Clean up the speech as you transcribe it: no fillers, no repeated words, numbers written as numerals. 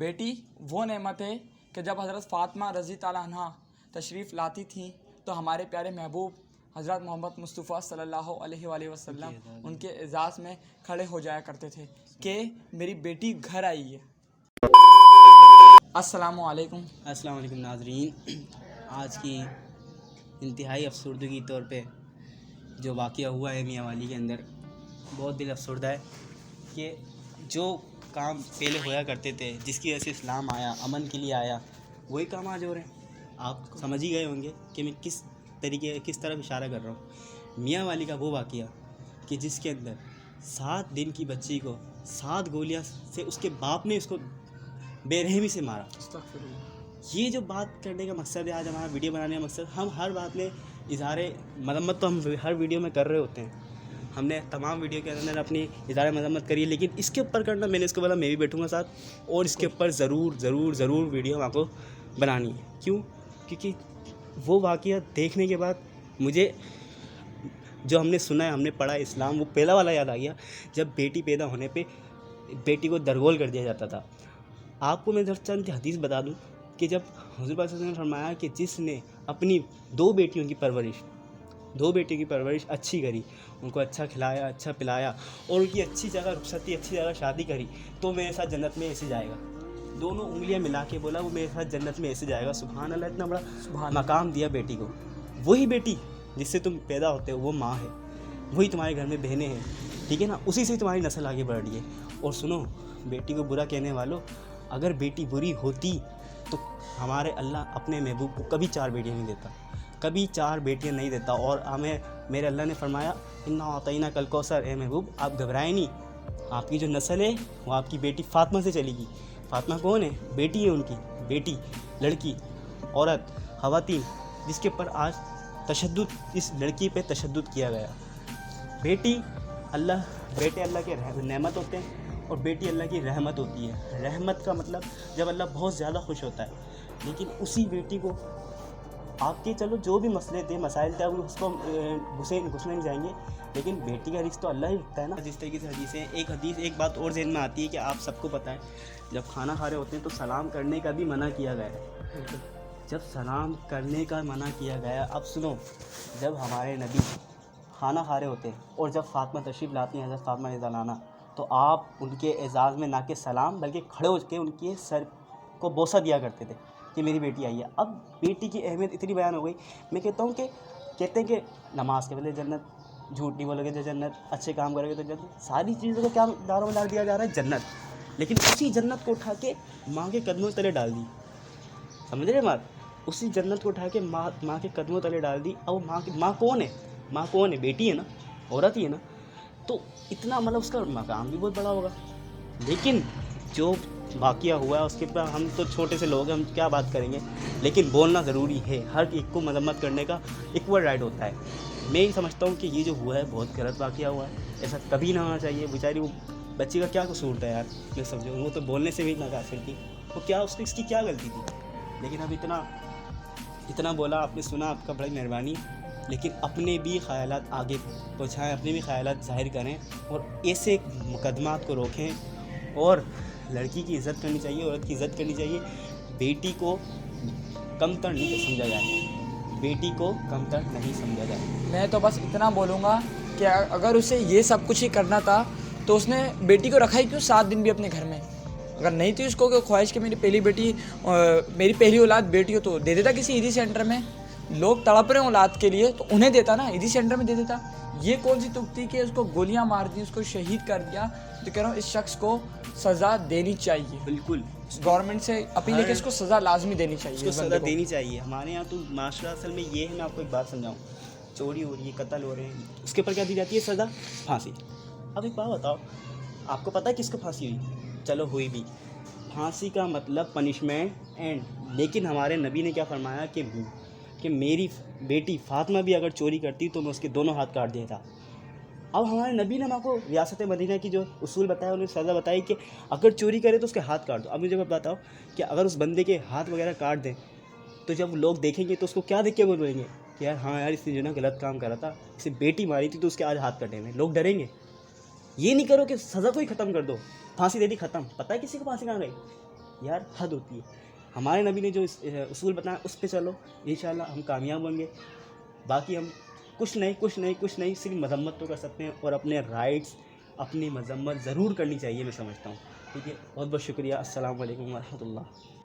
بیٹی وہ نعمت ہے کہ جب حضرت فاطمہ رضی تعالیٰ عنہ تشریف لاتی تھیں تو ہمارے پیارے محبوب حضرت محمد مصطفیٰ صلی اللہ علیہ وآلہ وسلم ان کے اعزاز میں کھڑے ہو جایا کرتے تھے کہ میری بیٹی گھر آئی ہے۔ السلام علیکم۔ السلام علیکم ناظرین، آج کی انتہائی افسردگی طور پہ جو واقعہ ہوا ہے میاں والی کے اندر، بہت دل افسردہ ہے کہ جو کام پہلے ہوا کرتے تھے، جس کی وجہ سے اسلام آیا، امن کے لیے آیا، وہی کام آج ہو رہے ہیں۔ آپ سمجھ ہی گئے ہوں گے کہ میں کس طرف اشارہ کر رہا ہوں۔ میاں والی کا وہ واقعہ کہ جس کے اندر 7 دن کی بچی کو 7 گولیاں سے اس کے باپ نے اس کو بے رحمی سے مارا۔ یہ جو بات کرنے کا مقصد ہے، آج ہمارا ویڈیو بنانے کا مقصد، ہم ہر بات میں اظہار مذمت تو ہم ہر ویڈیو میں کر رہے ہوتے ہیں، ہم نے تمام ویڈیو کے اندر اپنی اظہار مذمت کری ہے، لیکن اس کے اوپر کرنا، میں نے اس کو بولا میں بھی بیٹھوں گا ساتھ، اور اس کے اوپر ضرور ویڈیو ہم آپ کو بنانی ہے۔ کیوں؟ کیونکہ وہ واقعہ دیکھنے کے بعد مجھے جو ہم نے سنا ہے، ہم نے پڑھا اسلام، وہ پہلا والا یاد آ گیا جب بیٹی پیدا ہونے پہ بیٹی کو درگول کر دیا جاتا تھا۔ آپ کو میں چند حدیث بتا دوں کہ جب حضور پاک صلی اللہ علیہ وسلم نے فرمایا کہ جس نے اپنی 2 بیٹیوں کی پرورش اچھی کری، ان کو اچھا کھلایا، اچھا پلایا، اور ان کی اچھی جگہ رخصتی، اچھی جگہ شادی کری، تو میرے ساتھ جنت میں ایسے جائے گا۔ دونوں انگلیاں ملا کے بولا وہ میرے ساتھ جنت میں ایسے جائے گا۔ سبحان اللہ، اتنا بڑا مقام دیا بیٹی کو۔ وہی بیٹی جس سے تم پیدا ہوتے ہو وہ ماں ہے، وہی تمہارے گھر میں بہنیں ہیں، ٹھیک ہے نا، اسی سے تمہاری نسل آگے بڑھ رہی ہے۔ اور سنو، بیٹی کو برا کہنے والوں، اگر بیٹی بری ہوتی تو ہمارے اللہ اپنے محبوب کو کبھی 4 بیٹیاں نہیں دیتا، کبھی 4 بیٹیاں نہیں دیتا۔ اور ہمیں میرے اللہ نے فرمایا انا اعطیناک الکوثر، اے محبوب آپ گھبرائیں نہیں، آپ کی جو نسل ہے وہ آپ کی بیٹی فاطمہ سے چلے گی۔ فاطمہ کون ہے؟ بیٹی ہے ان کی، بیٹی، لڑکی، عورت، خواتین، جس کے اوپر آج تشدد، اس لڑکی پہ تشدد کیا گیا۔ بیٹے اللہ کے نعمت ہوتے ہیں، اور بیٹی اللہ کی رحمت ہوتی ہے۔ رحمت کا مطلب جب اللہ بہت زیادہ خوش ہوتا ہے، لیکن اسی بیٹی کو آپ کے چلو جو بھی مسئلے تھے، مسائل تھے، اس کو گھسنے نہیں جائیں گے، لیکن بیٹی کا رزق تو اللہ ہی رکھتا ہے نا۔ جس طریقے سے حدیثیں، ایک بات اور ذہن میں آتی ہے کہ آپ سب کو پتہ ہے جب کھانا کھا رہے ہوتے ہیں تو سلام کرنے کا بھی منع کیا گیا ہے۔ جب سلام کرنے کا منع کیا گیا، اب سنو، جب ہمارے نبی کھانا کھا رہے ہوتے ہیں اور جب فاطمہ تشریف لاتی ہیں، حضرت فاطمہ رضی اللہ عنہا، تو آپ ان کے اعزاز میں نہ کہ سلام بلکہ کھڑے ہو کے ان کے سر کو بوسہ دیا کرتے تھے کہ میری بیٹی آئی ہے۔ اب بیٹی کی اہمیت اتنی بیان ہو گئی، میں کہتا ہوں کہ کہتے ہیں کہ نماز کے بدلے جنت، جھوٹ نہیں بولو گے تو جنت، اچھے کام کرو گے تو جنت، ساری چیزوں کو کیا دار و مدار دیا جا رہا ہے؟ جنت۔ لیکن اسی جنت کو اٹھا کے ماں کے قدموں تلے ڈال دی، سمجھ رہے بات؟ اسی جنت کو اٹھا کے ماں کے قدموں تلے ڈال دی۔ اور ماں کون ہے؟ ماں کون ہے؟ بیٹی ہے نا، عورت ہی ہے نا، تو اتنا مطلب اس کا مقام بھی بہت بڑا ہوگا۔ لیکن جو واقعہ ہوا ہے اس کے پر ہم تو چھوٹے سے لوگ ہیں، ہم کیا بات کریں گے، لیکن بولنا ضروری ہے۔ ہر ایک کو مذمت کرنے کا ایکول رائٹ ہوتا ہے۔ میں یہ سمجھتا ہوں کہ یہ جو ہوا ہے بہت غلط واقعہ ہوا ہے، ایسا کبھی نہ ہونا چاہیے۔ بیچاری وہ بچی کا کیا قصور تھا یار، میں سمجھو وہ تو بولنے سے بھی اتنا قاصر تھی، وہ کیا اس کی کیا غلطی تھی؟ لیکن اب اتنا بولا، آپ نے سنا، آپ کا بڑی مہربانی، لیکن اپنے بھی خیالات آگے پہنچائیں، اپنے بھی خیالات ظاہر کریں، اور ایسے مقدمات کو روکیں۔ اور لڑکی کی عزت کرنی چاہیے، عورت کی عزت کرنی چاہیے، بیٹی کو کمتر نہیں سمجھا جائے، بیٹی کو کمتر نہیں سمجھا جائے۔ میں تو بس اتنا بولوں گا کہ اگر اسے یہ سب کچھ ہی کرنا تھا تو اس نے بیٹی کو رکھا ہی کیوں 7 دن بھی اپنے گھر میں؟ اگر نہیں تھی اس کو خواہش کہ میری پہلی اولاد بیٹی ہو تو دے دیتا کسی عیدی سینٹر میں۔ لوگ تڑپ رہے ہیں اولاد کے لیے تو انہیں دیتا نا، عیدی سینٹر میں دے دیتا۔ یہ کون سی تک تھی کہ اس کو گولیاں مار دی، اس کو شہید کر دیا؟ تو کہہ رہا ہوں اس شخص کو سزا دینی چاہیے۔ بالکل، گورنمنٹ سے اپیل ہے کہ اس کو سزا لازمی دینی چاہیے، اس کو سزا دینی چاہیے۔ ہمارے یہاں تو معاشرہ اصل میں یہ ہے، میں آپ کو ایک بات سمجھاؤں، چوری ہو رہی ہے، قتل ہو رہے ہیں، اس کے اوپر کیا دی جاتی ہے؟ سزا، پھانسی۔ اب ایک بات بتاؤ، آپ کو پتہ ہے کس کو پھانسی ہوئی؟ چلو ہوئی بھی، پھانسی کا مطلب پنشمنٹ اینڈ، لیکن ہمارے نبی نے کیا فرمایا کہ میری بیٹی فاطمہ بھی اگر چوری کرتی تو میں اس کے دونوں ہاتھ کاٹ دیتا۔ اب ہمارے نبی نے آپ کو ریاست مدینہ کی جو اصول بتایا، انہوں نے سزا بتائی کہ اگر چوری کرے تو اس کے ہاتھ کاٹ دو۔ اب مجھے بتاؤ کہ اگر اس بندے کے ہاتھ وغیرہ کاٹ دیں تو جب لوگ دیکھیں گے تو اس کو کیا دیکھ کے بولیں گے کہ یار ہاں یار اس نے جو نا غلط کام کرا تھا، اسے بیٹی ماری تھی تو اس کے آج ہاتھ کٹے ہوئے، لوگ ڈریں گے۔ یہ نہیں کرو کہ سزا کو ہی ختم کر دو، پھانسی دے دی ختم۔ پتہ ہے کسی کو پھانسی کہاں گئی؟ یار حد ہوتی ہے. ہمارے نبی نے جو اصول بتایا اس پہ چلو, انشاءاللہ ہم کامیاب ہوں گے. باقی ہم کچھ نہیں صرف مذمت تو کر سکتے ہیں, اور اپنے رائٹس اپنی مذمت ضرور کرنی چاہیے, میں سمجھتا ہوں. ٹھیک ہے, بہت بہت شکریہ. السلام علیکم ورحمۃ اللہ.